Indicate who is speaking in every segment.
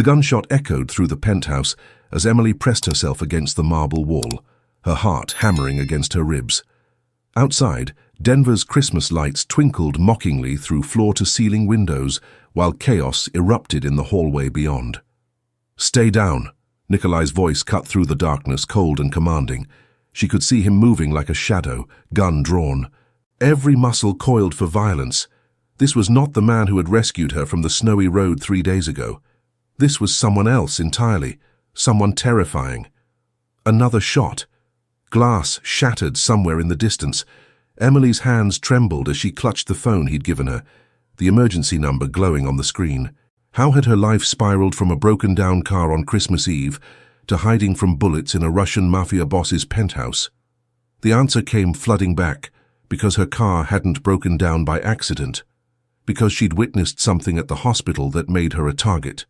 Speaker 1: The gunshot echoed through the penthouse as Emily pressed herself against the marble wall, her heart hammering against her ribs. Outside, Denver's Christmas lights twinkled mockingly through floor-to-ceiling windows, while chaos erupted in the hallway beyond. "Stay down," Nikolai's voice cut through the darkness, cold and commanding. She could see him moving like a shadow, gun drawn. Every muscle coiled for violence. This was not the man who had rescued her from the snowy road 3 days ago. This was someone else entirely, someone terrifying. Another shot. Glass shattered somewhere in the distance. Emily's hands trembled as she clutched the phone he'd given her, the emergency number glowing on the screen. How had her life spiraled from a broken-down car on Christmas Eve to hiding from bullets in a Russian Mafia boss's penthouse? The answer came flooding back, because her car hadn't broken down by accident, because she'd witnessed something at the hospital that made her a target.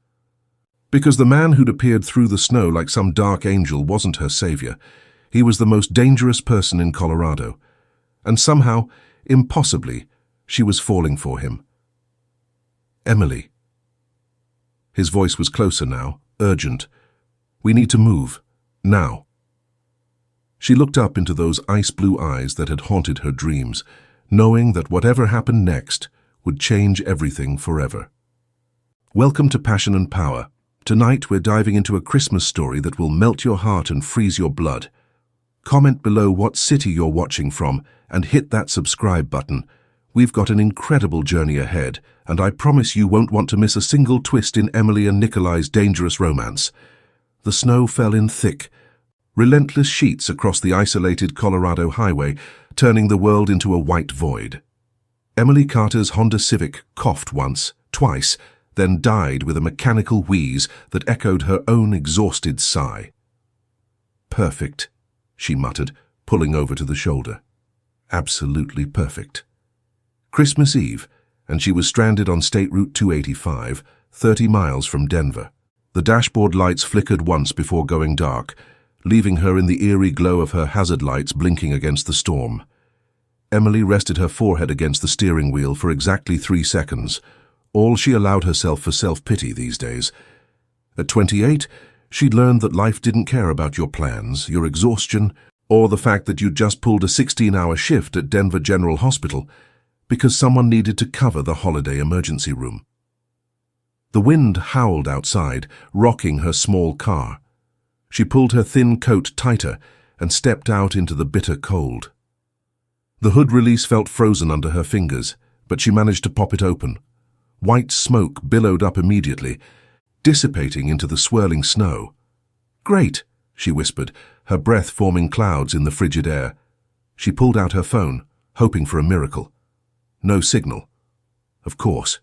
Speaker 1: Because the man who'd appeared through the snow like some dark angel wasn't her savior. He was the most dangerous person in Colorado. And somehow, impossibly, she was falling for him. "Emily." His voice was closer now, urgent. "We need to move. Now." She looked up into those ice-blue eyes that had haunted her dreams, knowing that whatever happened next would change everything forever. Welcome to Passion and Power. Tonight we're diving into a Christmas story that will melt your heart and freeze your blood. Comment below what city you're watching from and hit that subscribe button. We've got an incredible journey ahead, and I promise you won't want to miss a single twist in Emily and Nikolai's dangerous romance. The snow fell in thick, relentless sheets across the isolated Colorado highway, turning the world into a white void. Emily Carter's Honda Civic coughed once, twice, then died with a mechanical wheeze that echoed her own exhausted sigh. "Perfect," she muttered, pulling over to the shoulder. Absolutely perfect. Christmas Eve, and she was stranded on State Route 285, 30 miles from Denver. The dashboard lights flickered once before going dark, leaving her in the eerie glow of her hazard lights blinking against the storm. Emily rested her forehead against the steering wheel for exactly 3 seconds, all she allowed herself for self-pity these days. At 28, she'd learned that life didn't care about your plans, your exhaustion, or the fact that you'd just pulled a 16-hour shift at Denver General Hospital because someone needed to cover the holiday emergency room. The wind howled outside, rocking her small car. She pulled her thin coat tighter and stepped out into the bitter cold. The hood release felt frozen under her fingers, but she managed to pop it open. White smoke billowed up immediately, dissipating into the swirling snow. "Great," she whispered, her breath forming clouds in the frigid air. She pulled out her phone, hoping for a miracle. No signal. Of course.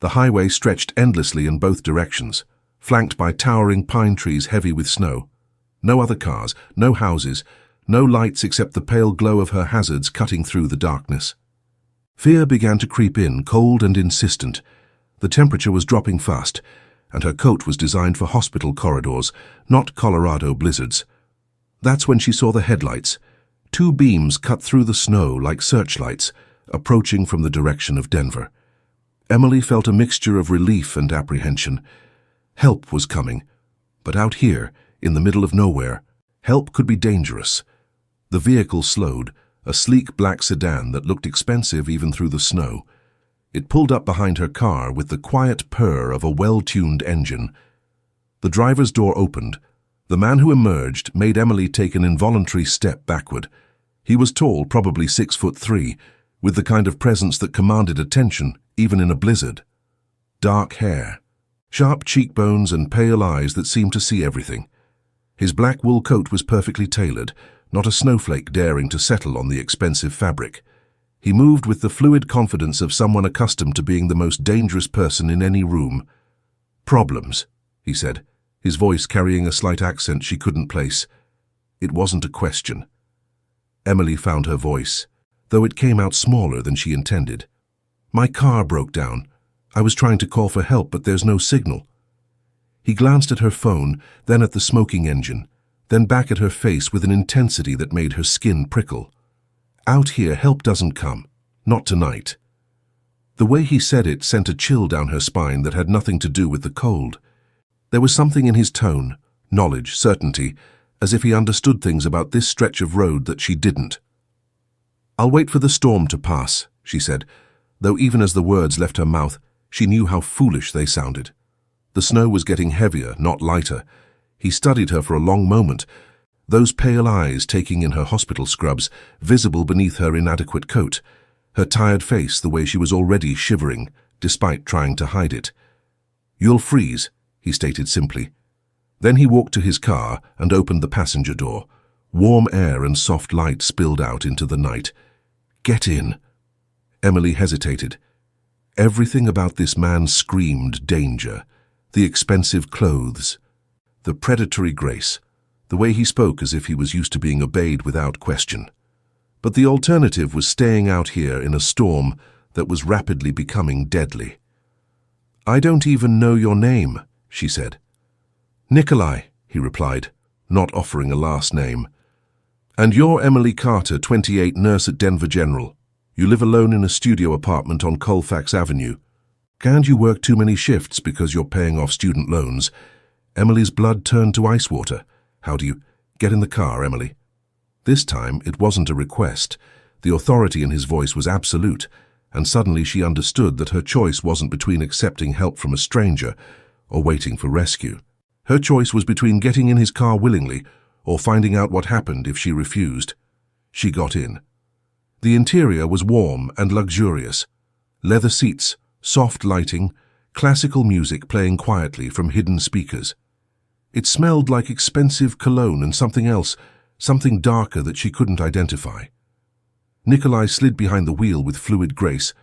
Speaker 1: The highway stretched endlessly in both directions, flanked by towering pine trees heavy with snow. No other cars, no houses, no lights except the pale glow of her hazards cutting through the darkness. Fear began to creep in, cold and insistent. The temperature was dropping fast, and her coat was designed for hospital corridors, not Colorado blizzards. That's when she saw the headlights. 2 beams cut through the snow like searchlights, approaching from the direction of Denver. Emily felt a mixture of relief and apprehension. Help was coming, but out here, in the middle of nowhere, help could be dangerous. The vehicle slowed, a sleek black sedan that looked expensive even through the snow. It pulled up behind her car with the quiet purr of a well-tuned engine. The driver's door opened. The man who emerged made Emily take an involuntary step backward. He was tall, probably 6'3", with the kind of presence that commanded attention, even in a blizzard. Dark hair, sharp cheekbones and pale eyes that seemed to see everything. His black wool coat was perfectly tailored, not a snowflake daring to settle on the expensive fabric. He moved with the fluid confidence of someone accustomed to being the most dangerous person in any room. "Problems," he said, his voice carrying a slight accent she couldn't place. It wasn't a question. Emily found her voice, though it came out smaller than she intended. "My car broke down. I was trying to call for help, but there's no signal." He glanced at her phone, then at the smoking engine, then back at her face with an intensity that made her skin prickle. "Out here, help doesn't come. Not tonight." The way he said it sent a chill down her spine that had nothing to do with the cold. There was something in his tone, knowledge, certainty, as if he understood things about this stretch of road that she didn't. "I'll wait for the storm to pass," she said, though even as the words left her mouth, she knew how foolish they sounded. The snow was getting heavier, not lighter. He studied her for a long moment, those pale eyes taking in her hospital scrubs, visible beneath her inadequate coat, her tired face the way she was already shivering, despite trying to hide it. "You'll freeze," he stated simply. Then he walked to his car and opened the passenger door. Warm air and soft light spilled out into the night. "Get in." Emily hesitated. Everything about this man screamed danger. The expensive clothes, the predatory grace, the way he spoke as if he was used to being obeyed without question. But the alternative was staying out here in a storm that was rapidly becoming deadly. "I don't even know your name," she said. "Nikolai," he replied, not offering a last name. "And you're Emily Carter, 28, nurse at Denver General. You live alone in a studio apartment on Colfax Avenue. Can't you work too many shifts because you're paying off student loans?" Emily's blood turned to ice water. "How do you— Get in the car, Emily." This time it wasn't a request. The authority in his voice was absolute, and suddenly she understood that her choice wasn't between accepting help from a stranger or waiting for rescue. Her choice was between getting in his car willingly or finding out what happened if she refused. She got in. The interior was warm and luxurious. Leather seats, soft lighting, classical music playing quietly from hidden speakers. It smelled like expensive cologne and something else, something darker that she couldn't identify. Nikolai slid behind the wheel with fluid grace,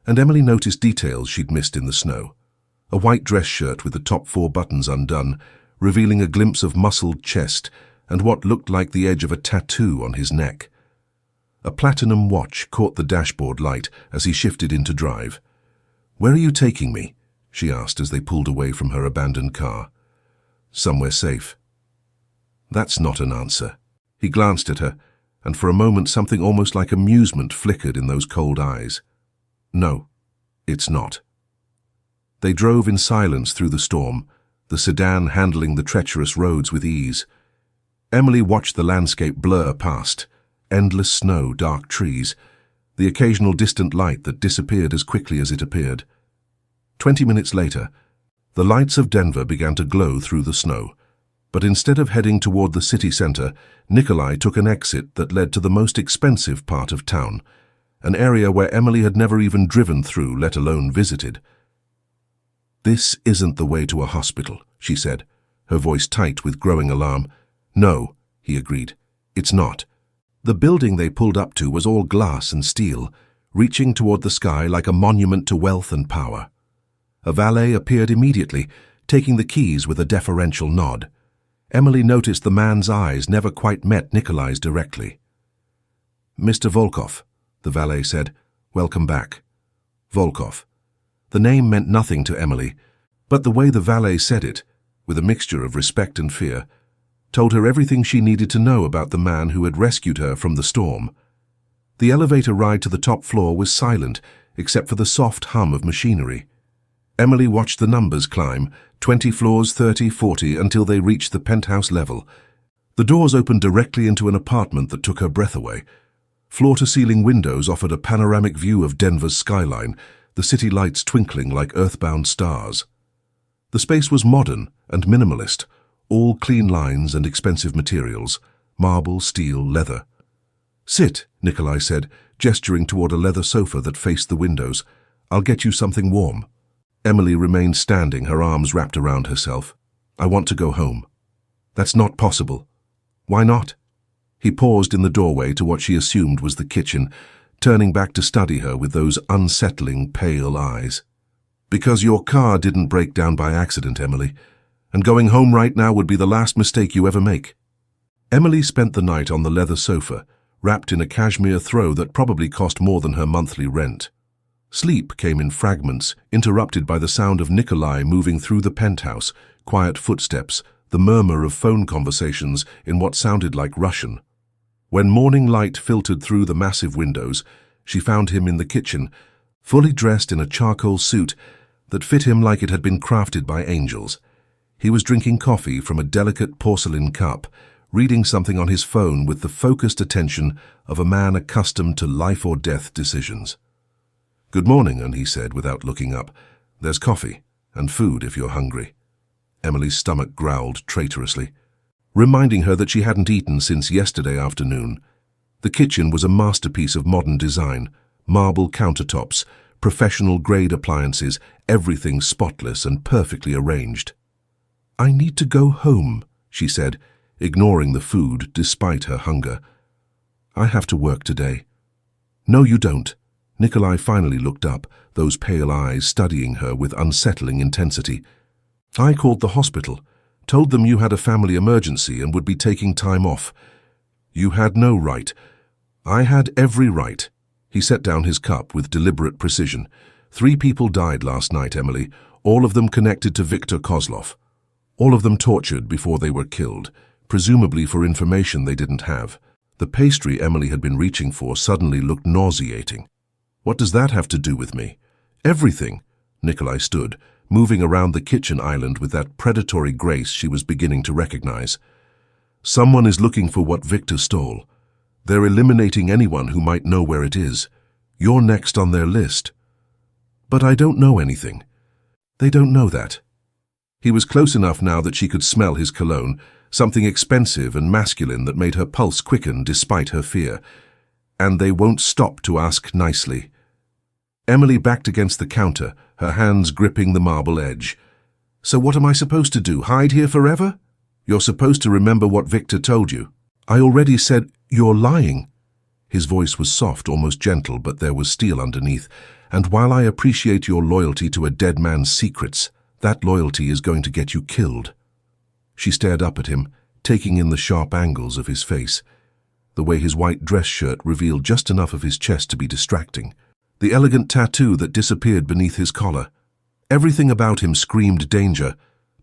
Speaker 1: and Emily noticed details she'd missed in the snow. A white dress shirt with the top 4 buttons undone, revealing a glimpse of muscled chest and what looked like the edge of a tattoo on his neck. A platinum watch caught the dashboard light as he shifted into drive. "Where are you taking me?" she asked as they pulled away from her abandoned car. "Somewhere safe." That's not an answer. He glanced at her, and for a moment something almost like amusement flickered in those cold eyes. "No, it's not." They drove in silence through the storm, the sedan handling the treacherous roads with ease. Emily watched the landscape blur past, endless snow, dark trees, the occasional distant light that disappeared as quickly as it appeared. 20 minutes later, the lights of Denver began to glow through the snow, but instead of heading toward the city center, Nikolai took an exit that led to the most expensive part of town, an area where Emily had never even driven through, let alone visited. "This isn't the way to a hospital," she said, her voice tight with growing alarm. "No," he agreed, "it's not." The building they pulled up to was all glass and steel, reaching toward the sky like a monument to wealth and power. A valet appeared immediately, taking the keys with a deferential nod. Emily noticed the man's eyes never quite met Nikolai's directly. "Mr. Volkov," the valet said, "welcome back." Volkov. The name meant nothing to Emily, but the way the valet said it, with a mixture of respect and fear, told her everything she needed to know about the man who had rescued her from the storm. The elevator ride to the top floor was silent, except for the soft hum of machinery. Emily watched the numbers climb, 20 floors, 30, 40, until they reached the penthouse level. The doors opened directly into an apartment that took her breath away. Floor-to-ceiling windows offered a panoramic view of Denver's skyline, the city lights twinkling like earthbound stars. The space was modern and minimalist, all clean lines and expensive materials, marble, steel, leather. "Sit," Nikolai said, gesturing toward a leather sofa that faced the windows. "I'll get you something warm." Emily remained standing, her arms wrapped around herself. "I want to go home." "That's not possible." "Why not?" He paused in the doorway to what she assumed was the kitchen, turning back to study her with those unsettling, pale eyes. "Because your car didn't break down by accident, Emily, and going home right now would be the last mistake you ever make." Emily spent the night on the leather sofa, wrapped in a cashmere throw that probably cost more than her monthly rent. Sleep came in fragments, interrupted by the sound of Nikolai moving through the penthouse, quiet footsteps, the murmur of phone conversations in what sounded like Russian. When morning light filtered through the massive windows, she found him in the kitchen, fully dressed in a charcoal suit that fit him like it had been crafted by angels. He was drinking coffee from a delicate porcelain cup, reading something on his phone with the focused attention of a man accustomed to life-or-death decisions. "Good morning," and he said without looking up. "There's coffee and food if you're hungry." Emily's stomach growled traitorously, reminding her that she hadn't eaten since yesterday afternoon. The kitchen was a masterpiece of modern design, marble countertops, professional-grade appliances, everything spotless and perfectly arranged. "I need to go home," she said, ignoring the food despite her hunger. "I have to work today." "No, you don't." Nikolai finally looked up, those pale eyes studying her with unsettling intensity. "I called the hospital, told them you had a family emergency and would be taking time off. You had no right." "I had every right." He set down his cup with deliberate precision. "3 people died last night, Emily, all of them connected to Viktor Kozlov. All of them tortured before they were killed, presumably for information they didn't have." The pastry Emily had been reaching for suddenly looked nauseating. "What does that have to do with me?" "Everything." Nikolai stood, moving around the kitchen island with that predatory grace she was beginning to recognize. "Someone is looking for what Viktor stole. They're eliminating anyone who might know where it is. You're next on their list." "But I don't know anything." "They don't know that." He was close enough now that she could smell his cologne, something expensive and masculine that made her pulse quicken despite her fear. "And they won't stop to ask nicely." Emily backed against the counter, her hands gripping the marble edge. "So what am I supposed to do, hide here forever?" "You're supposed to remember what Viktor told you." "I already said." "You're lying." His voice was soft, almost gentle, but there was steel underneath. "And while I appreciate your loyalty to a dead man's secrets, that loyalty is going to get you killed." She stared up at him, taking in the sharp angles of his face. The way his white dress shirt revealed just enough of his chest to be distracting. The elegant tattoo that disappeared beneath his collar. Everything about him screamed danger,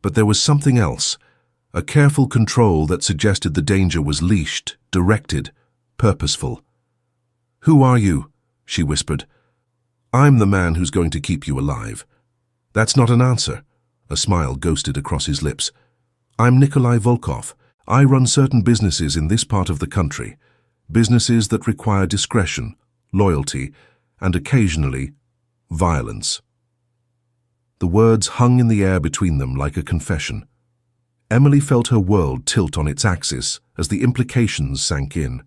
Speaker 1: but there was something else. A careful control that suggested the danger was leashed, directed, purposeful. "Who are you?" she whispered. "I'm the man who's going to keep you alive." "That's not an answer." A smile ghosted across his lips. "I'm Nikolai Volkov. I run certain businesses in this part of the country. Businesses that require discretion, loyalty, and occasionally, violence." The words hung in the air between them like a confession. Emily felt her world tilt on its axis as the implications sank in.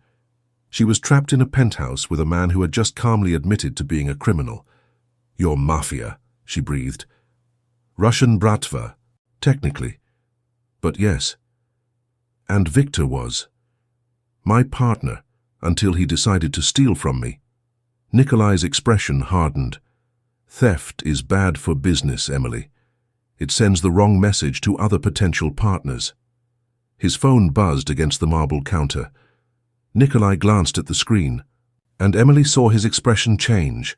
Speaker 1: She was trapped in a penthouse with a man who had just calmly admitted to being a criminal. "You're Mafia," she breathed. "Russian Bratva, technically. But yes. And Viktor was my partner until he decided to steal from me." Nikolai's expression hardened. "Theft is bad for business, Emily. It sends the wrong message to other potential partners." His phone buzzed against the marble counter. Nikolai glanced at the screen, and Emily saw his expression change,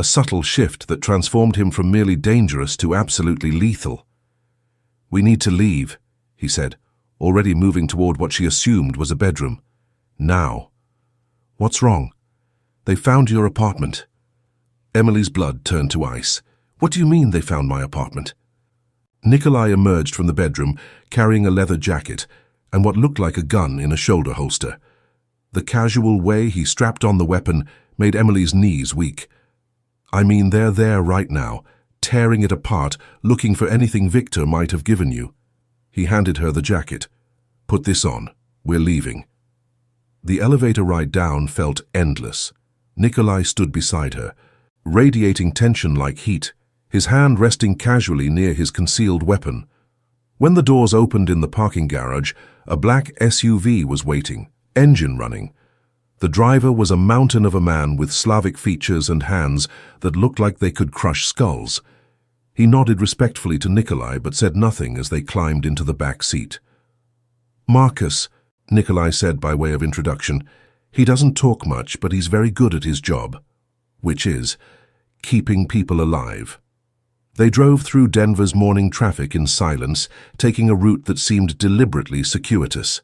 Speaker 1: a subtle shift that transformed him from merely dangerous to absolutely lethal. "We need to leave," he said, already moving toward what she assumed was a bedroom. "Now." "What's wrong?" "They found your apartment." Emily's blood turned to ice. "What do you mean they found my apartment?" Nikolai emerged from the bedroom, carrying a leather jacket and what looked like a gun in a shoulder holster. The casual way he strapped on the weapon made Emily's knees weak. "I mean, they're there right now, tearing it apart, looking for anything Viktor might have given you." He handed her the jacket. "Put this on. We're leaving." The elevator ride down felt endless. Nikolai stood beside her, radiating tension like heat, his hand resting casually near his concealed weapon. When the doors opened in the parking garage, a black SUV was waiting, engine running. The driver was a mountain of a man with Slavic features and hands that looked like they could crush skulls. He nodded respectfully to Nikolai but said nothing as they climbed into the back seat. "Marcus," Nikolai said by way of introduction. "He doesn't talk much, but he's very good at his job, which is keeping people alive." They drove through Denver's morning traffic in silence, taking a route that seemed deliberately circuitous.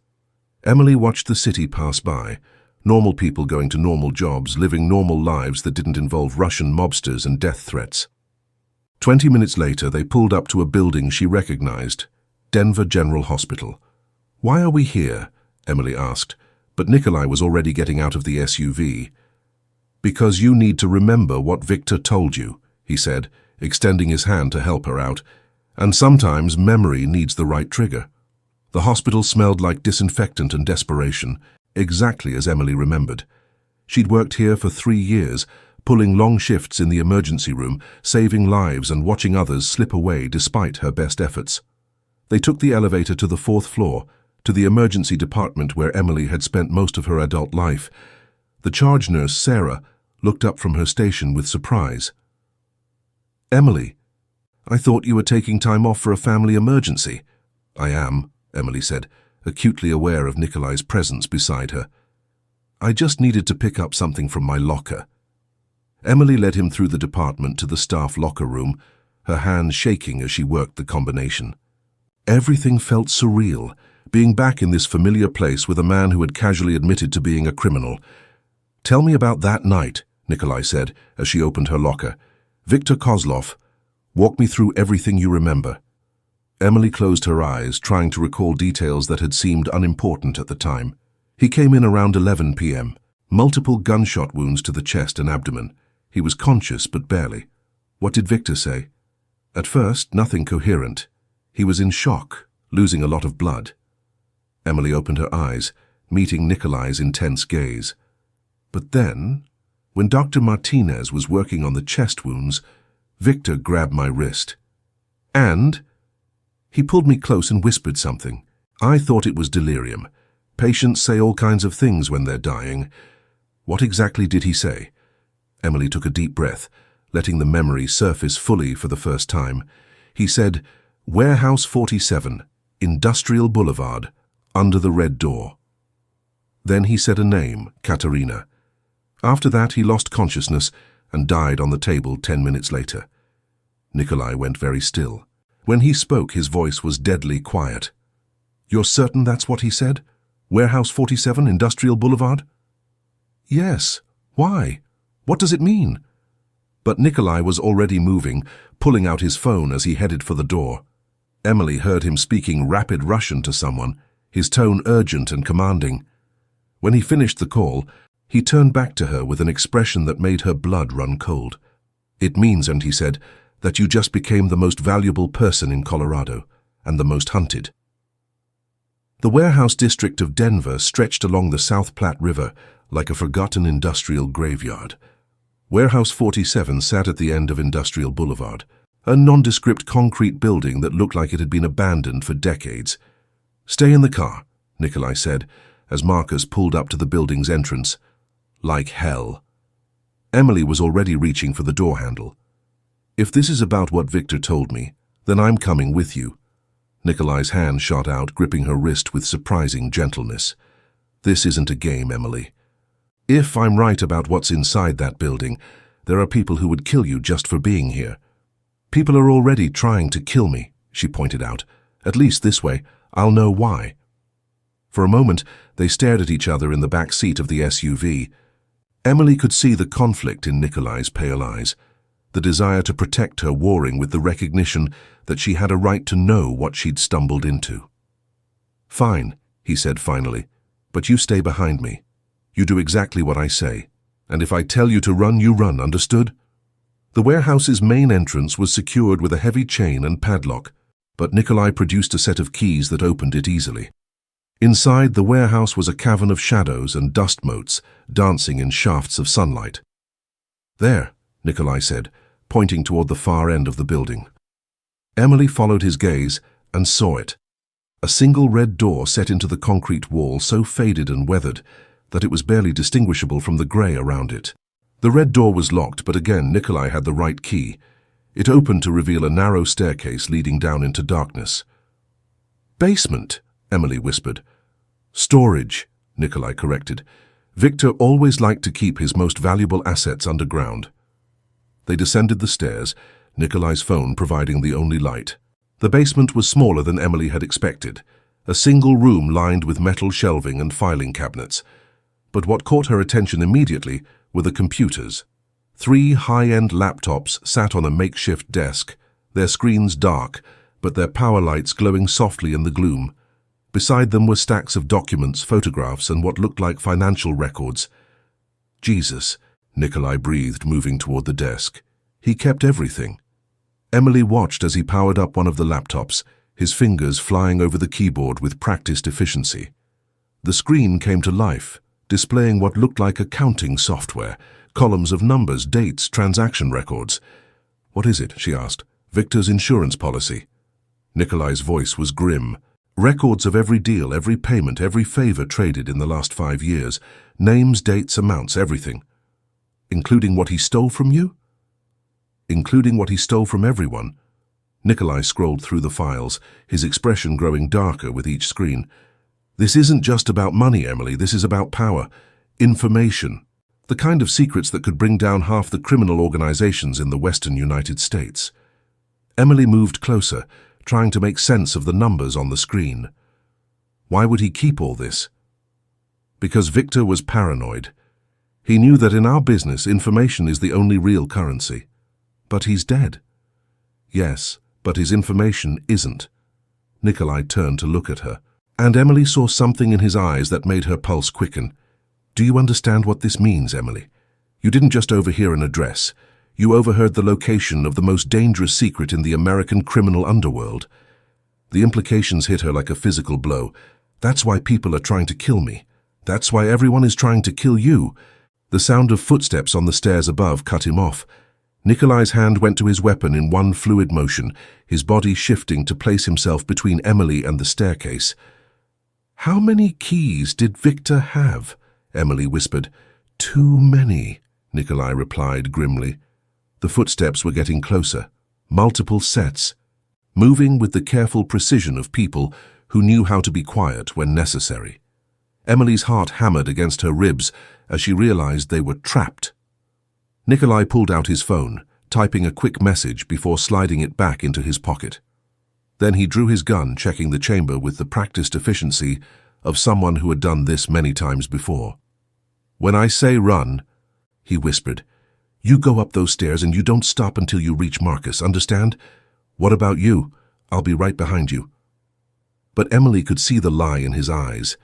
Speaker 1: Emily watched the city pass by, normal people going to normal jobs, living normal lives that didn't involve Russian mobsters and death threats. 20 minutes later, they pulled up to a building she recognized, Denver General Hospital. "Why are we here?" Emily asked, but Nikolai was already getting out of the SUV. "Because you need to remember what Victor told you," he said, extending his hand to help her out. "And sometimes memory needs the right trigger." The hospital smelled like disinfectant and desperation, exactly as Emily remembered. She'd worked here for 3 years, pulling long shifts in the emergency room, saving lives and watching others slip away despite her best efforts. They took the elevator to the 4th floor, to the emergency department where Emily had spent most of her adult life. The charge nurse, Sarah, looked up from her station with surprise. "Emily, I thought you were taking time off for a family emergency." "I am," Emily said, acutely aware of Nikolai's presence beside her. "I just needed to pick up something from my locker." Emily led him through the department to the staff locker room, her hands shaking as she worked the combination. Everything felt surreal, being back in this familiar place with a man who had casually admitted to being a criminal. "Tell me about that night," Nikolai said as she opened her locker. "Victor Kozlov, walk me through everything you remember." Emily closed her eyes, trying to recall details that had seemed unimportant at the time. "He came in around 11 p.m. Multiple gunshot wounds to the chest and abdomen. He was conscious, but barely." "What did Victor say?" "At first, nothing coherent. He was in shock, losing a lot of blood." Emily opened her eyes, meeting Nikolai's intense gaze. "But then, when Dr. Martinez was working on the chest wounds, Victor grabbed my wrist. And he pulled me close and whispered something. I thought it was delirium. Patients say all kinds of things when they're dying." "What exactly did he say?" Emily took a deep breath, letting the memory surface fully for the first time. "He said, 'Warehouse 47, Industrial Boulevard, under the red door.'" Then he said a name, Katerina. After that, he lost consciousness and died on the table 10 minutes later. Nikolai went very still. When he spoke, his voice was deadly quiet. "You're certain that's what he said? Warehouse 47, Industrial Boulevard?" "Yes. Why? What does it mean?" But Nikolai was already moving, pulling out his phone as he headed for the door. Emily heard him speaking rapid Russian to someone, his tone urgent and commanding. When he finished the call, he turned back to her with an expression that made her blood run cold. "It means," and he said, "that you just became the most valuable person in Colorado, and the most hunted." The warehouse district of Denver stretched along the South Platte River like a forgotten industrial graveyard. Warehouse 47 sat at the end of Industrial Boulevard, a nondescript concrete building that looked like it had been abandoned for decades. "Stay in the car," Nikolai said, as Marcus pulled up to the building's entrance. "Like hell." Emily was already reaching for the door handle. "If this is about what Victor told me, then I'm coming with you." Nikolai's hand shot out, gripping her wrist with surprising gentleness. "This isn't a game, Emily. If I'm right about what's inside that building, there are people who would kill you just for being here. People are already trying to kill me," she pointed out. "At least this way, I'll know why." For a moment, they stared at each other in the back seat of the SUV. Emily could see the conflict in Nikolai's pale eyes, the desire to protect her warring with the recognition that she had a right to know what she'd stumbled into. "Fine," he said finally, "but you stay behind me. You do exactly what I say, and if I tell you to run, you run, understood?" The warehouse's main entrance was secured with a heavy chain and padlock, but Nikolai produced a set of keys that opened it easily. Inside, the warehouse was a cavern of shadows and dust motes, dancing in shafts of sunlight. "There," Nikolai said, pointing toward the far end of the building. Emily followed his gaze and saw it. A single red door set into the concrete wall, so faded and weathered that it was barely distinguishable from the grey around it. The red door was locked, but again Nikolai had the right key. It opened to reveal a narrow staircase leading down into darkness. "Basement," Emily whispered. "Storage," Nikolai corrected. Victor always liked to keep his most valuable assets underground. They descended the stairs, Nikolai's phone providing the only light. The basement was smaller than Emily had expected, a single room lined with metal shelving and filing cabinets. But what caught her attention immediately were the computers. 3 high-end laptops sat on a makeshift desk, their screens dark, but their power lights glowing softly in the gloom. Beside them were stacks of documents, photographs, and what looked like financial records. Jesus, Nikolai breathed, moving toward the desk. He kept everything. Emily watched as he powered up one of the laptops, his fingers flying over the keyboard with practiced efficiency. The screen came to life, displaying what looked like accounting software, columns of numbers, dates, transaction records. "What is it?" she asked. "Victor's insurance policy." Nikolai's voice was grim. "Records of every deal, every payment, every favor traded in the last 5 years. Names, dates, amounts, everything." "Including what he stole from you?" "Including what he stole from everyone." Nikolai scrolled through the files, his expression growing darker with each screen. "This isn't just about money, Emily. This is about power. Information. The kind of secrets that could bring down half the criminal organizations in the western United States." Emily moved closer, trying to make sense of the numbers on the screen. Why would he keep all this? Because Victor was paranoid. He knew that in our business, information is the only real currency. But he's dead. Yes, but his information isn't. Nikolai turned to look at her, and Emily saw something in his eyes that made her pulse quicken. "Do you understand what this means, Emily? You didn't just overhear an address. You overheard the location of the most dangerous secret in the American criminal underworld." The implications hit her like a physical blow. "That's why people are trying to kill me. That's why everyone is trying to kill you." The sound of footsteps on the stairs above cut him off. Nikolai's hand went to his weapon in one fluid motion, his body shifting to place himself between Emily and the staircase. "How many keys did Victor have?" Emily whispered. "Too many," Nikolai replied grimly. The footsteps were getting closer, multiple sets, moving with the careful precision of people who knew how to be quiet when necessary. Emily's heart hammered against her ribs as she realized they were trapped. Nikolai pulled out his phone, typing a quick message before sliding it back into his pocket. Then he drew his gun, checking the chamber with the practiced efficiency of someone who had done this many times before. "When I say run," he whispered, "you go up those stairs and you don't stop until you reach Marcus, understand? What about you? I'll be right behind you." But Emily could see the lie in his eyes.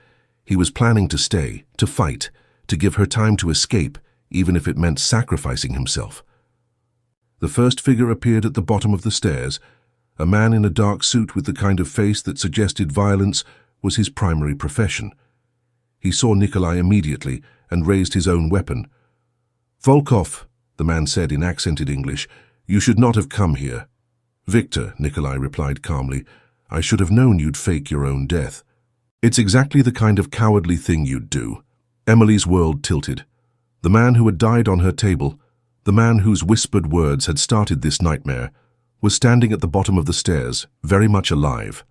Speaker 1: He was planning to stay, to fight, to give her time to escape, even if it meant sacrificing himself. The first figure appeared at the bottom of the stairs. A man in a dark suit with the kind of face that suggested violence was his primary profession. He saw Nikolai immediately and raised his own weapon. "Volkov," the man said in accented English, "you should not have come here." "Victor," Nikolai replied calmly, "I should have known you'd fake your own death." "It's exactly the kind of cowardly thing you'd do." Emily's world tilted. The man who had died on her table, the man whose whispered words had started this nightmare, was standing at the bottom of the stairs, very much alive.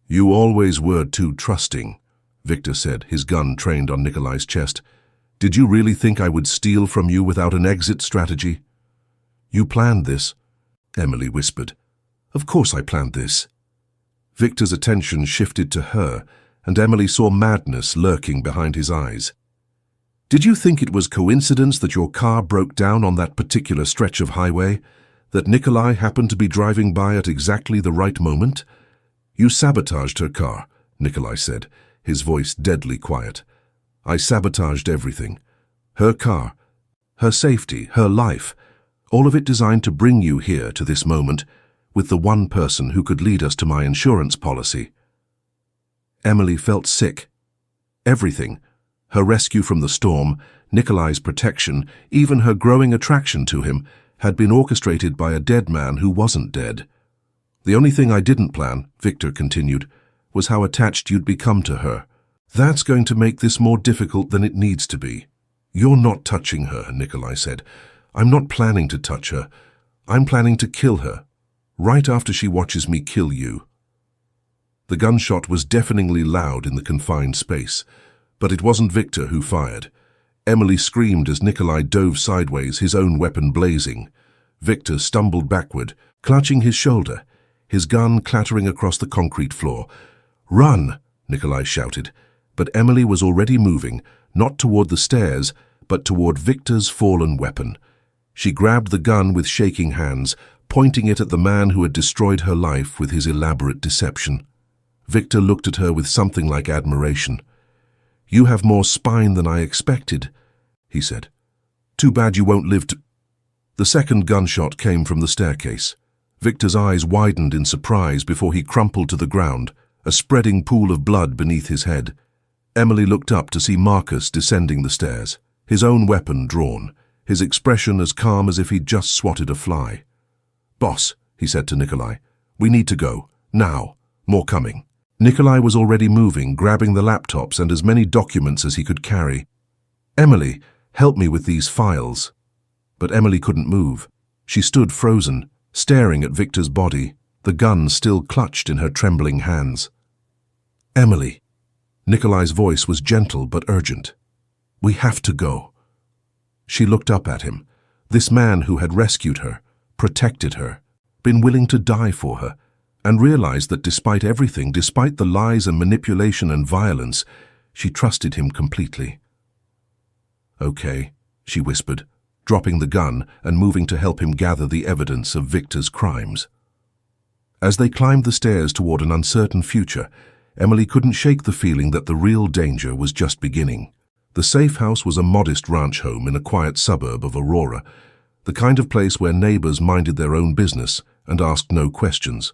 Speaker 1: "You always were too trusting," Victor said, his gun trained on Nikolai's chest. "Did you really think I would steal from you without an exit strategy?" "You planned this," Emily whispered. "Of course I planned this." Victor's attention shifted to her, and Emily saw madness lurking behind his eyes. "Did you think it was coincidence that your car broke down on that particular stretch of highway? That Nikolai happened to be driving by at exactly the right moment? You sabotaged her car," Nikolai said, his voice deadly quiet. "I sabotaged everything. Her car, her safety, her life, all of it designed to bring you here to this moment with the one person who could lead us to my insurance policy." Emily felt sick. Everything, her rescue from the storm, Nikolai's protection, even her growing attraction to him, had been orchestrated by a dead man who wasn't dead. "The only thing I didn't plan," Victor continued, "was how attached you'd become to her. That's going to make this more difficult than it needs to be." "You're not touching her," Nikolai said. "I'm not planning to touch her. I'm planning to kill her, right after she watches me kill you." The gunshot was deafeningly loud in the confined space, but it wasn't Victor who fired. Emily screamed as Nikolai dove sideways, his own weapon blazing. Victor stumbled backward, clutching his shoulder, his gun clattering across the concrete floor. "Run!" Nikolai shouted, but Emily was already moving, not toward the stairs, but toward Victor's fallen weapon. She grabbed the gun with shaking hands, pointing it at the man who had destroyed her life with his elaborate deception. Victor looked at her with something like admiration. "You have more spine than I expected," he said. "Too bad you won't live to—" The second gunshot came from the staircase. Victor's eyes widened in surprise before he crumpled to the ground, a spreading pool of blood beneath his head. Emily looked up to see Marcus descending the stairs, his own weapon drawn, his expression as calm as if he'd just swatted a fly. "Boss," he said to Nikolai, "we need to go. Now. More coming." Nikolai was already moving, grabbing the laptops and as many documents as he could carry. "Emily, help me with these files." But Emily couldn't move. She stood frozen, staring at Victor's body, the gun still clutched in her trembling hands. "Emily." Nikolai's voice was gentle but urgent. "We have to go." She looked up at him, this man who had rescued her, protected her, been willing to die for her, and realized that despite everything, despite the lies and manipulation and violence, she trusted him completely. "Okay," she whispered, dropping the gun and moving to help him gather the evidence of Victor's crimes. As they climbed the stairs toward an uncertain future, Emily couldn't shake the feeling that the real danger was just beginning. The safe house was a modest ranch home in a quiet suburb of Aurora, the kind of place where neighbors minded their own business and asked no questions.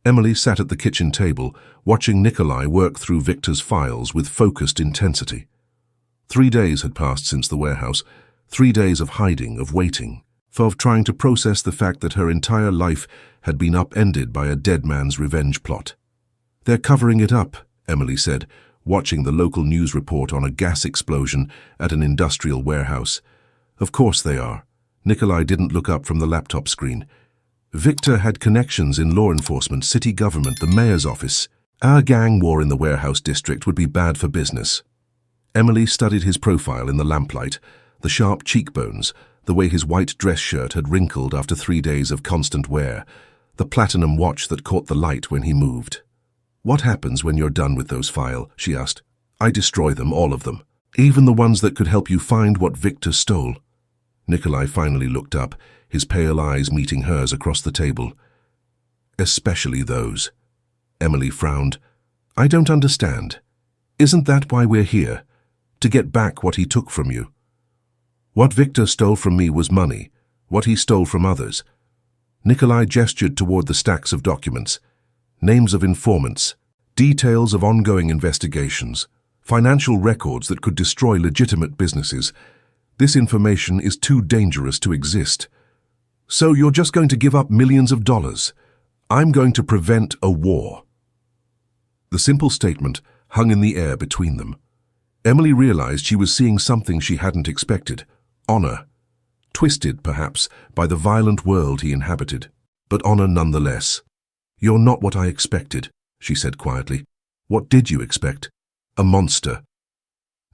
Speaker 1: Emily sat at the kitchen table, watching Nikolai work through Victor's files with focused intensity. 3 days had passed since the warehouse, 3 days of hiding, of waiting, of trying to process the fact that her entire life had been upended by a dead man's revenge plot. "They're covering it up," Emily said, watching the local news report on a gas explosion at an industrial warehouse. "Of course they are." Nikolai didn't look up from the laptop screen. "Victor had connections in law enforcement, city government, the mayor's office. Our gang war in the warehouse district would be bad for business." Emily studied his profile in the lamplight, the sharp cheekbones, the way his white dress shirt had wrinkled after 3 days of constant wear, the platinum watch that caught the light when he moved. "What happens when you're done with those files?" she asked. "I destroy them, all of them. Even the ones that could help you find what Victor stole." Nikolai finally looked up, his pale eyes meeting hers across the table. "Especially those." Emily frowned. "I don't understand. Isn't that why we're here? To get back what he took from you?" "What Victor stole from me was money, what he stole from others." Nikolai gestured toward the stacks of documents. Names of informants, details of ongoing investigations, financial records that could destroy legitimate businesses. "This information is too dangerous to exist. So you're just going to give up millions of dollars? I'm going to prevent a war." The simple statement hung in the air between them. Emily realized she was seeing something she hadn't expected. Honor. Twisted, perhaps, by the violent world he inhabited, but honor nonetheless. "You're not what I expected," she said quietly. "What did you expect? A monster."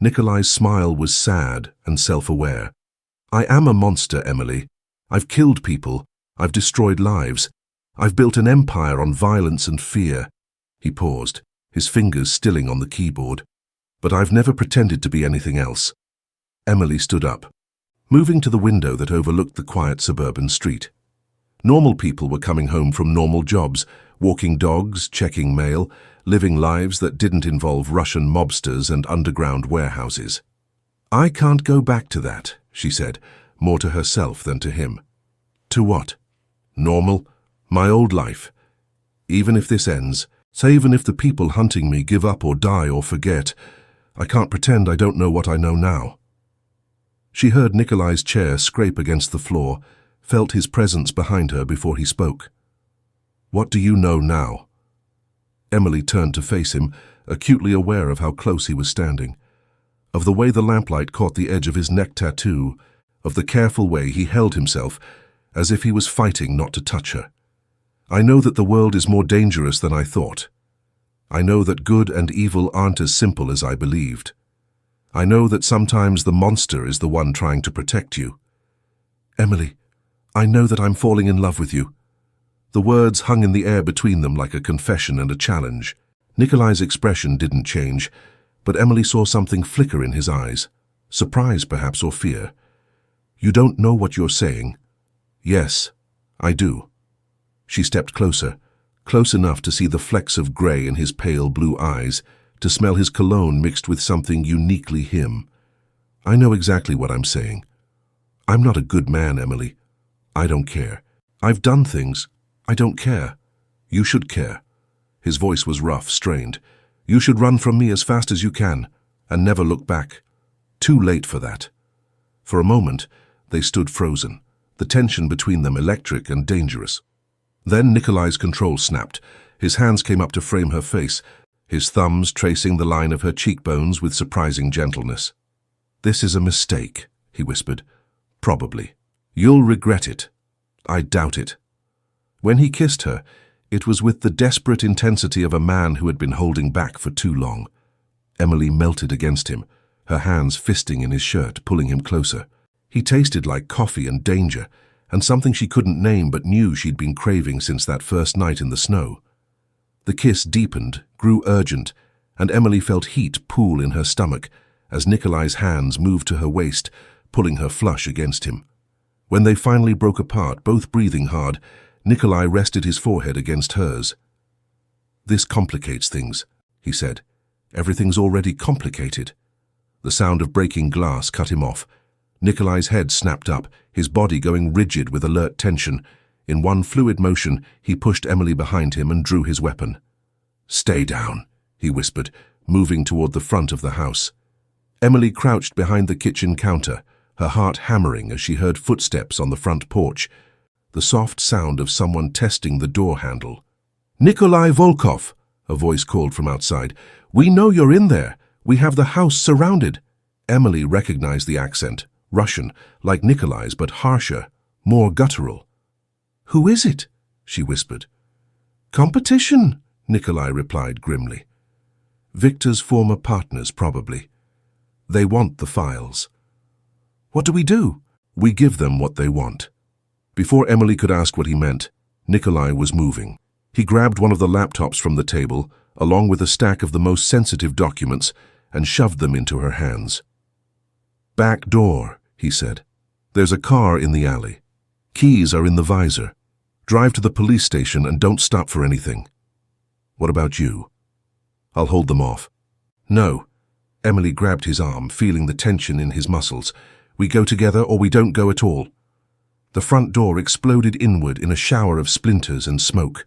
Speaker 1: Nikolai's smile was sad and self-aware. "I am a monster, Emily. I've killed people. I've destroyed lives. I've built an empire on violence and fear." He paused, his fingers stilling on the keyboard. "But I've never pretended to be anything else." Emily stood up, moving to the window that overlooked the quiet suburban street. Normal people were coming home from normal jobs, walking dogs, checking mail, living lives that didn't involve Russian mobsters and underground warehouses. "I can't go back to that," she said, more to herself than to him. "To what?" "Normal. My old life. Even if this ends, say even if the people hunting me give up or die or forget, I can't pretend I don't know what I know now." She heard Nikolai's chair scrape against the floor, felt his presence behind her before he spoke. "What do you know now?" Emily turned to face him, acutely aware of how close he was standing, of the way the lamplight caught the edge of his neck tattoo, of the careful way he held himself, as if he was fighting not to touch her. "I know that the world is more dangerous than I thought. I know that good and evil aren't as simple as I believed. I know that sometimes the monster is the one trying to protect you. Emily, I know that I'm falling in love with you." The words hung in the air between them like a confession and a challenge. Nikolai's expression didn't change, but Emily saw something flicker in his eyes, surprise perhaps or fear. "You don't know what you're saying." "Yes, I do. She stepped closer, close enough to see the flecks of grey in his pale blue eyes, to smell his cologne mixed with something uniquely him. I know exactly what I'm saying. I'm not a good man, Emily. I don't care. I've done things. I don't care. You should care. His voice was rough, strained. You should run from me as fast as you can, and never look back. Too late for that. For a moment, they stood frozen, the tension between them electric and dangerous. Then Nikolai's control snapped. His hands came up to frame her face, his thumbs tracing the line of her cheekbones with surprising gentleness. "This is a mistake," he whispered. "Probably. You'll regret it." "I doubt it." When he kissed her, it was with the desperate intensity of a man who had been holding back for too long. Emily melted against him, her hands fisting in his shirt, pulling him closer. He tasted like coffee and danger, and something she couldn't name but knew she'd been craving since that first night in the snow. The kiss deepened, grew urgent, and Emily felt heat pool in her stomach as Nikolai's hands moved to her waist, pulling her flush against him. When they finally broke apart, both breathing hard, Nikolai rested his forehead against hers. "This complicates things," he said. "Everything's already complicated." The sound of breaking glass cut him off. Nikolai's head snapped up, his body going rigid with alert tension. In one fluid motion, he pushed Emily behind him and drew his weapon. "Stay down," he whispered, moving toward the front of the house. Emily crouched behind the kitchen counter, her heart hammering as she heard footsteps on the front porch, the soft sound of someone testing the door handle. "Nikolai Volkov," a voice called from outside. "We know you're in there. We have the house surrounded." Emily recognized the accent, Russian, like Nikolai's, but harsher, more guttural. "Who is it?" she whispered. "Competition," Nikolai replied grimly. "Victor's former partners, probably. They want the files." "What do we do?" "We give them what they want." Before Emily could ask what he meant, Nikolai was moving. He grabbed one of the laptops from the table, along with a stack of the most sensitive documents, and shoved them into her hands. "Back door," he said. "There's a car in the alley. Keys are in the visor. Drive to the police station and don't stop for anything." "What about you?" "I'll hold them off." "No." Emily grabbed his arm, feeling the tension in his muscles. "We go together or we don't go at all." The front door exploded inward in a shower of splinters and smoke.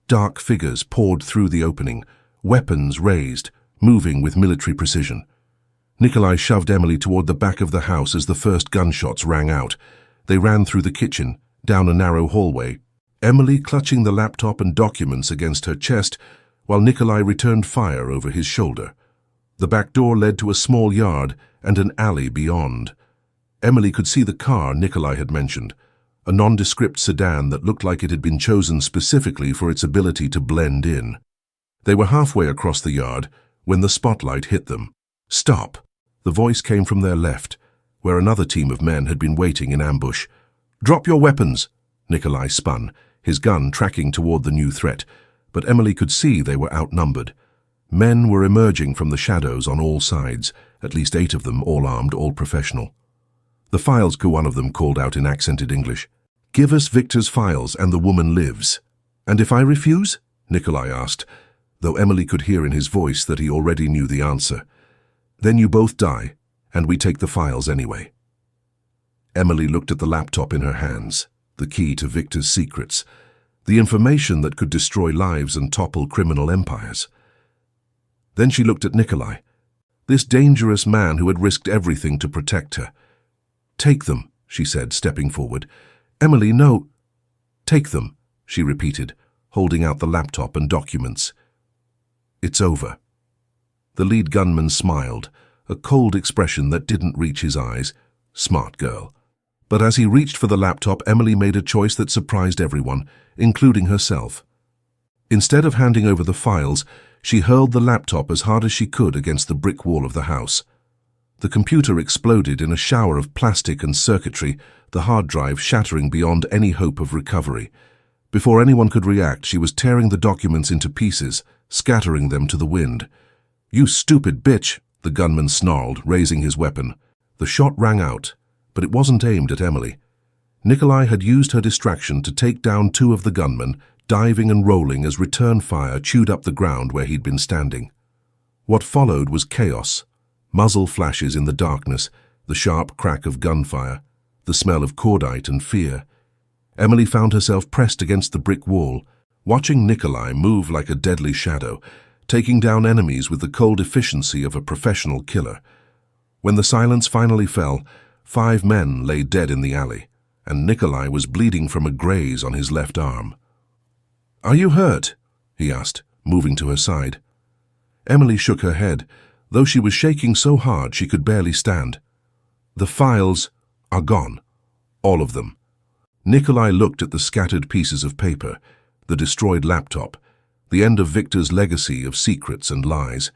Speaker 1: Dark figures poured through the opening, weapons raised, moving with military precision. Nikolai shoved Emily toward the back of the house as the first gunshots rang out. They ran through the kitchen, down a narrow hallway, Emily clutching the laptop and documents against her chest, while Nikolai returned fire over his shoulder. The back door led to a small yard and an alley beyond. Emily could see the car Nikolai had mentioned, a nondescript sedan that looked like it had been chosen specifically for its ability to blend in. They were halfway across the yard when the spotlight hit them. "Stop!" The voice came from their left, where another team of men had been waiting in ambush. "Drop your weapons!" Nikolai spun, his gun tracking toward the new threat, but Emily could see they were outnumbered. Men were emerging from the shadows on all sides, at least 8 of them, all armed, all professional. "The files," one of them called out in accented English. "Give us Victor's files and the woman lives." "And if I refuse?" Nikolai asked, though Emily could hear in his voice that he already knew the answer. "Then you both die, and we take the files anyway." Emily looked at the laptop in her hands, the key to Victor's secrets, the information that could destroy lives and topple criminal empires. Then she looked at Nikolai, this dangerous man who had risked everything to protect her. "Take them," she said, stepping forward. "Emily, no." "Take them," she repeated, holding out the laptop and documents. "It's over." The lead gunman smiled, a cold expression that didn't reach his eyes. Smart girl. But as he reached for the laptop, Emily made a choice that surprised everyone, including herself. Instead of handing over the files, she hurled the laptop as hard as she could against the brick wall of the house. The computer exploded in a shower of plastic and circuitry, the hard drive shattering beyond any hope of recovery. Before anyone could react, she was tearing the documents into pieces, scattering them to the wind. "You stupid bitch," the gunman snarled, raising his weapon. The shot rang out, but it wasn't aimed at Emily. Nikolai had used her distraction to take down two of the gunmen, diving and rolling as return fire chewed up the ground where he'd been standing. What followed was chaos. Muzzle flashes in the darkness, the sharp crack of gunfire, the smell of cordite and fear. Emily found herself pressed against the brick wall, watching Nikolai move like a deadly shadow, taking down enemies with the cold efficiency of a professional killer. When the silence finally fell, 5 men lay dead in the alley, and Nikolai was bleeding from a graze on his left arm. "Are you hurt?" he asked, moving to her side. Emily shook her head, though she was shaking so hard she could barely stand. "The files are gone. All of them." Nikolai looked at the scattered pieces of paper, the destroyed laptop, the end of Victor's legacy of secrets and lies.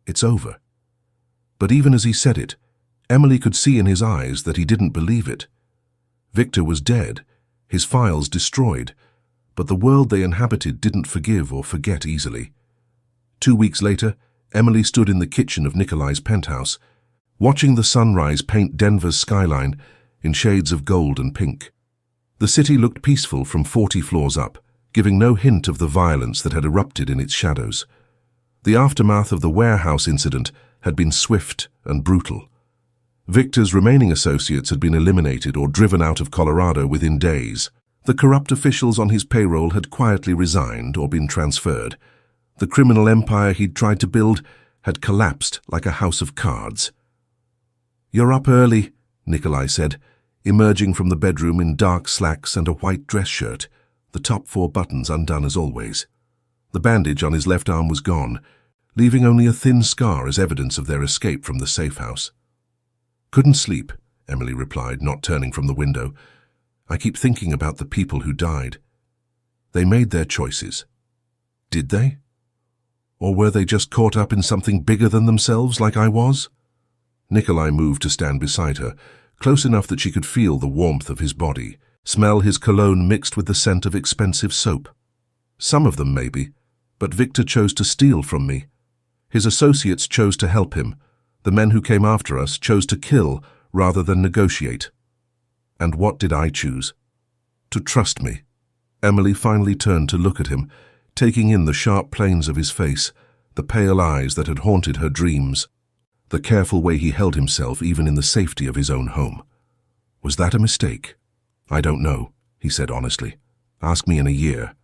Speaker 1: "It's over." But even as he said it, Emily could see in his eyes that he didn't believe it. Victor was dead, his files destroyed, but the world they inhabited didn't forgive or forget easily. 2 weeks later, Emily stood in the kitchen of Nikolai's penthouse, watching the sunrise paint Denver's skyline in shades of gold and pink. The city looked peaceful from 40 floors up, giving no hint of the violence that had erupted in its shadows. The aftermath of the warehouse incident had been swift and brutal. Victor's remaining associates had been eliminated or driven out of Colorado within days. The corrupt officials on his payroll had quietly resigned or been transferred. The criminal empire he'd tried to build had collapsed like a house of cards. "You're up early," Nikolai said, emerging from the bedroom in dark slacks and a white dress shirt, the top 4 buttons undone as always. The bandage on his left arm was gone, leaving only a thin scar as evidence of their escape from the safe house. "Couldn't sleep," Emily replied, not turning from the window. "I keep thinking about the people who died. They made their choices. Did they? Or were they just caught up in something bigger than themselves, like I was?" Nikolai moved to stand beside her, close enough that she could feel the warmth of his body, smell his cologne mixed with the scent of expensive soap. "Some of them, maybe, but Victor chose to steal from me. His associates chose to help him. The men who came after us chose to kill rather than negotiate. And what did I choose? To trust me." Emily finally turned to look at him, taking in the sharp planes of his face, the pale eyes that had haunted her dreams, the careful way he held himself even in the safety of his own home. "Was that a mistake?" "I don't know," he said honestly. "Ask me in a year."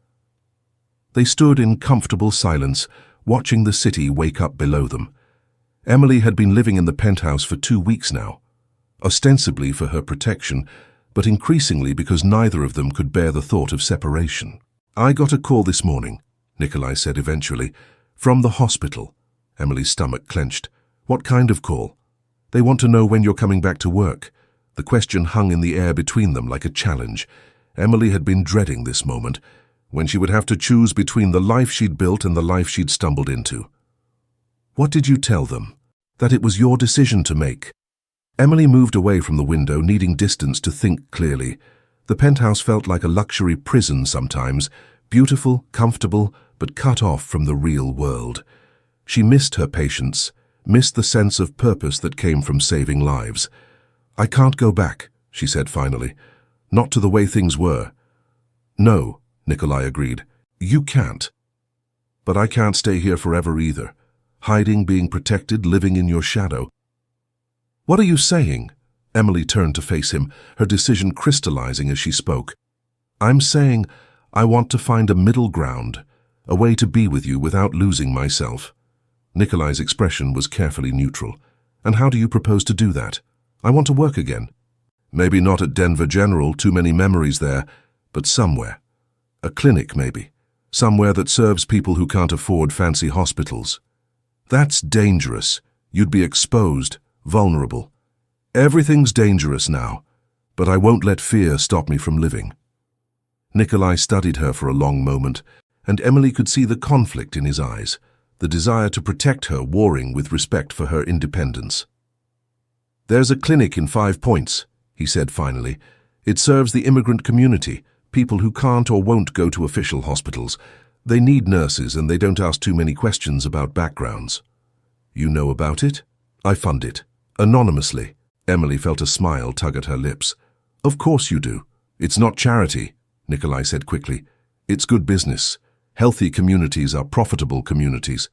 Speaker 1: They stood in comfortable silence, watching the city wake up below them. Emily had been living in the penthouse for 2 weeks now, ostensibly for her protection, but increasingly because neither of them could bear the thought of separation. "I got a call this morning," Nikolai said eventually, "from the hospital." Emily's stomach clenched. "What kind of call?" "They want to know when you're coming back to work." The question hung in the air between them like a challenge. Emily had been dreading this moment, when she would have to choose between the life she'd built and the life she'd stumbled into. "What did you tell them?" "That it was your decision to make." Emily moved away from the window, needing distance to think clearly. The penthouse felt like a luxury prison sometimes, beautiful, comfortable, but cut off from the real world. She missed her patients, missed the sense of purpose that came from saving lives. "I can't go back," she said finally. "Not to the way things were." "No," Nikolai agreed. "You can't. But I can't stay here forever either. Hiding, being protected, living in your shadow." "What are you saying?" Emily turned to face him, her decision crystallizing as she spoke. "I'm saying I want to find a middle ground, a way to be with you without losing myself." Nikolai's expression was carefully neutral. "And how do you propose to do that?" "I want to work again. Maybe not at Denver General, too many memories there, but somewhere. A clinic, maybe. Somewhere that serves people who can't afford fancy hospitals." "That's dangerous. You'd be exposed, vulnerable." "Everything's dangerous now, but I won't let fear stop me from living." Nikolai studied her for a long moment, and Emily could see the conflict in his eyes, the desire to protect her warring with respect for her independence. "There's a clinic in 5 Points," he said finally. "It serves the immigrant community, people who can't or won't go to official hospitals. They need nurses and they don't ask too many questions about backgrounds." "You know about it?" "I fund it. Anonymously." Emily felt a smile tug at her lips. Of course you do. It's not charity, Nikolai said quickly. It's good business. Healthy communities are profitable communities.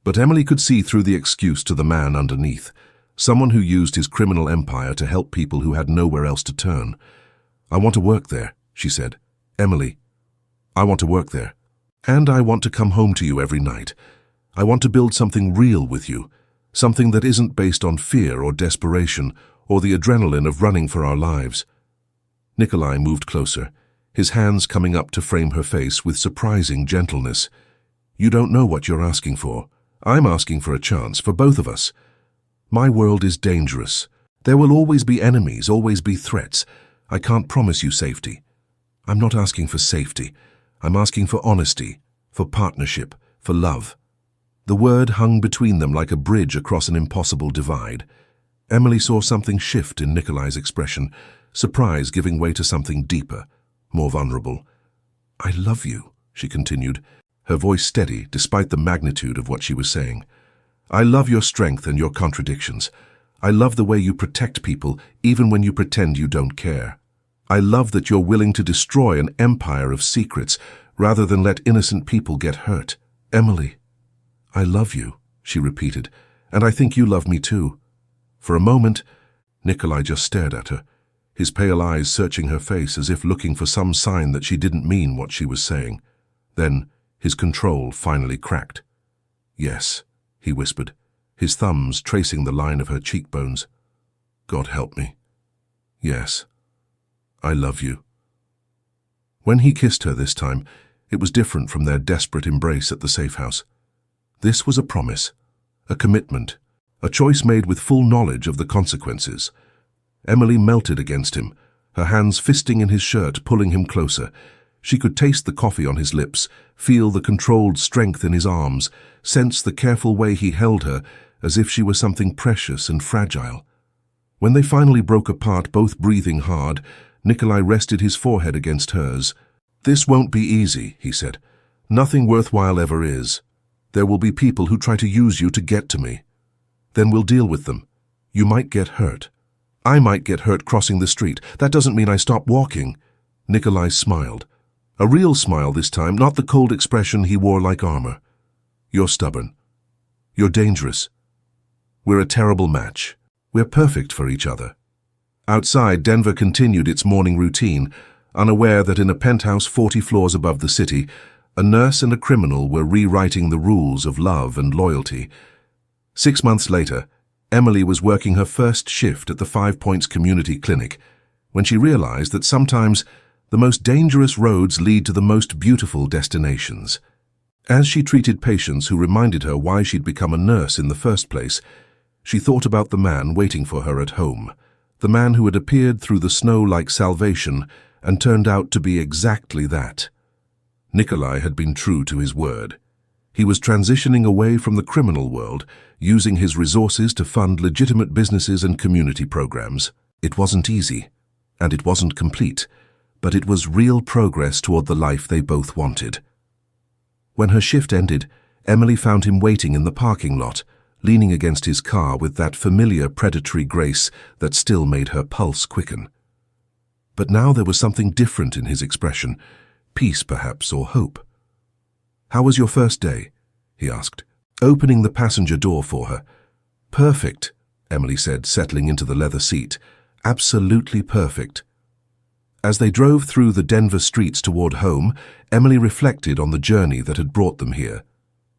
Speaker 1: But Emily could see through the excuse to the man underneath, someone who used his criminal empire to help people who had nowhere else to turn. I want to work there, she said. Emily, I want to work there. And I want to come home to you every night. I want to build something real with you, something that isn't based on fear or desperation or the adrenaline of running for our lives. Nikolai moved closer, his hands coming up to frame her face with surprising gentleness. You don't know what you're asking for. I'm asking for a chance for both of us. My world is dangerous. There will always be enemies, always be threats. I can't promise you safety. I'm not asking for safety. I'm asking for honesty, for partnership, for love. The word hung between them like a bridge across an impossible divide. Emily saw something shift in Nikolai's expression, surprise giving way to something deeper, more vulnerable. I love you, she continued, her voice steady despite the magnitude of what she was saying. I love your strength and your contradictions. I love the way you protect people even when you pretend you don't care. I love that you're willing to destroy an empire of secrets rather than let innocent people get hurt. Emily, I love you, she repeated, and I think you love me too. For a moment, Nikolai just stared at her, his pale eyes searching her face as if looking for some sign that she didn't mean what she was saying. Then his control finally cracked. Yes, he whispered, his thumbs tracing the line of her cheekbones. God help me. Yes, I love you. When he kissed her this time, it was different from their desperate embrace at the safe house. This was a promise, a commitment, a choice made with full knowledge of the consequences. Emily melted against him, her hands fisting in his shirt, pulling him closer. She could taste the coffee on his lips, feel the controlled strength in his arms, sense the careful way he held her, as if she were something precious and fragile. When they finally broke apart, both breathing hard, Nikolai rested his forehead against hers. This won't be easy, he said. Nothing worthwhile ever is. There will be people who try to use you to get to me. Then we'll deal with them. You might get hurt. I might get hurt crossing the street. That doesn't mean I stop walking. Nikolai smiled. A real smile this time, not the cold expression he wore like armor. You're stubborn. You're dangerous. We're a terrible match. We're perfect for each other. Outside, Denver continued its morning routine, unaware that in a penthouse 40 floors above the city, a nurse and a criminal were rewriting the rules of love and loyalty. 6 months later, Emily was working her first shift at the 5 Points Community Clinic when she realized that sometimes the most dangerous roads lead to the most beautiful destinations. As she treated patients who reminded her why she'd become a nurse in the first place, she thought about the man waiting for her at home, the man who had appeared through the snow like salvation and turned out to be exactly that. Nikolai had been true to his word. He was transitioning away from the criminal world, using his resources to fund legitimate businesses and community programs. It wasn't easy, and it wasn't complete, but it was real progress toward the life they both wanted. When her shift ended, Emily found him waiting in the parking lot, leaning against his car with that familiar predatory grace that still made her pulse quicken. But now there was something different in his expression, peace perhaps, or hope. How was your first day? He asked, opening the passenger door for her. Perfect, Emily said, settling into the leather seat. Absolutely perfect. As they drove through the Denver streets toward home, Emily reflected on the journey that had brought them here.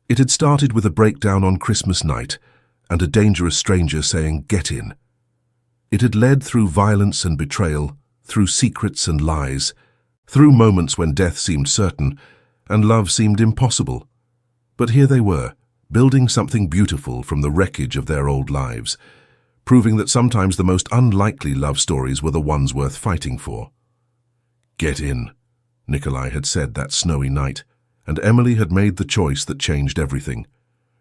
Speaker 1: It had started with a breakdown on Christmas night and a dangerous stranger saying, "Get in." It had led through violence and betrayal, through secrets and lies, through moments when death seemed certain and love seemed impossible. But here they were, building something beautiful from the wreckage of their old lives, proving that sometimes the most unlikely love stories were the ones worth fighting for. "Get in," Nikolai had said that snowy night, and Emily had made the choice that changed everything.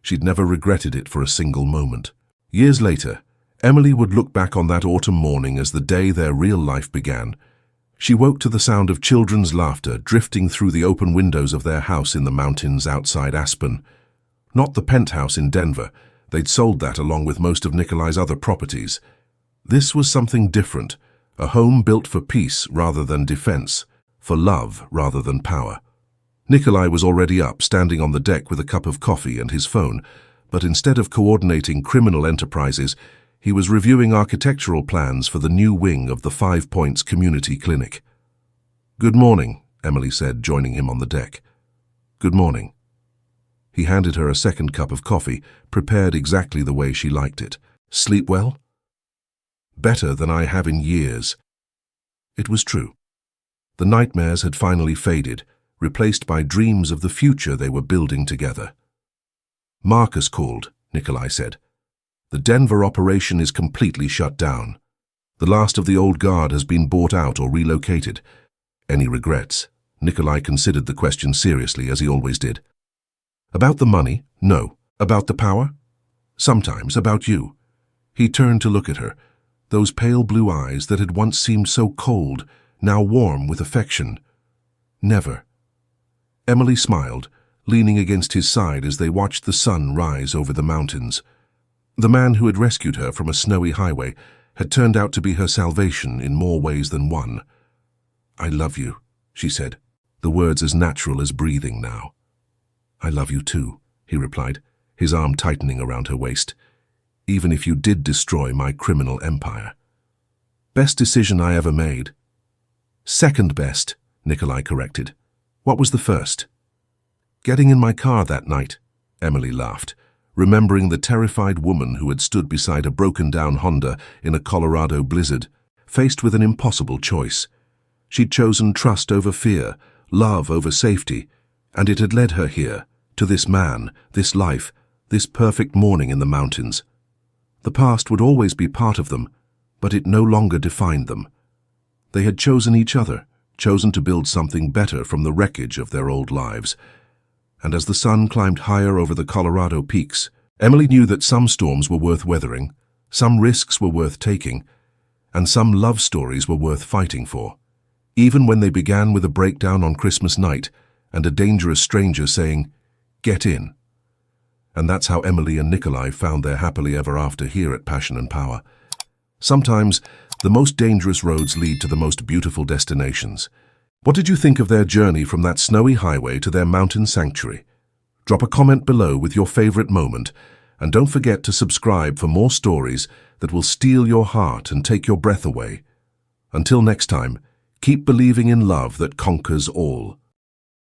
Speaker 1: She'd never regretted it for a single moment. Years later, Emily would look back on that autumn morning as the day their real life began. She woke to the sound of children's laughter drifting through the open windows of their house in the mountains outside Aspen. Not the penthouse in Denver. They'd sold that along with most of Nikolai's other properties. This was something different, A home built for peace rather than defense, for love rather than power. Nikolai was already up, standing on the deck with a cup of coffee and his phone, but instead of coordinating criminal enterprises, he was reviewing architectural plans for the new wing of the 5 Points Community Clinic. "Good morning," Emily said, joining him on the deck. "Good morning." He handed her a second cup of coffee, prepared exactly the way she liked it. "Sleep well?" "Better than I have in years." It was true. The nightmares had finally faded, replaced by dreams of the future they were building together. "Marcus called," Nikolai said. "The Denver operation is completely shut down. The last of the old guard has been bought out or relocated. Any regrets?" Nikolai considered the question seriously, as he always did. "About the money? No. About the power? Sometimes. About you." He turned to look at her, those pale blue eyes that had once seemed so cold, now warm with affection. "Never." Emily smiled, leaning against his side as they watched the sun rise over the mountains. The man who had rescued her from a snowy highway had turned out to be her salvation in more ways than one. "I love you," she said, the words as natural as breathing now. "I love you too," he replied, his arm tightening around her waist. "Even if you did destroy my criminal empire." "Best decision I ever made." "Second best," Nikolai corrected. "What was the first?" "Getting in my car that night," Emily laughed, remembering the terrified woman who had stood beside a broken-down Honda in a Colorado blizzard, faced with an impossible choice. She'd chosen trust over fear, love over safety, and it had led her here, to this man, this life, this perfect morning in the mountains. The past would always be part of them, but it no longer defined them. They had chosen each other, chosen to build something better from the wreckage of their old lives. And as the sun climbed higher over the Colorado peaks, Emily knew that some storms were worth weathering, some risks were worth taking, and some love stories were worth fighting for, even when they began with a breakdown on Christmas night and a dangerous stranger saying, "Get in." And that's how Emily and Nikolai found their happily ever after here at Passion and Power. Sometimes, the most dangerous roads lead to the most beautiful destinations. What did you think of their journey from that snowy highway to their mountain sanctuary? Drop a comment below with your favorite moment, and don't forget to subscribe for more stories that will steal your heart and take your breath away. Until next time, keep believing in love that conquers all.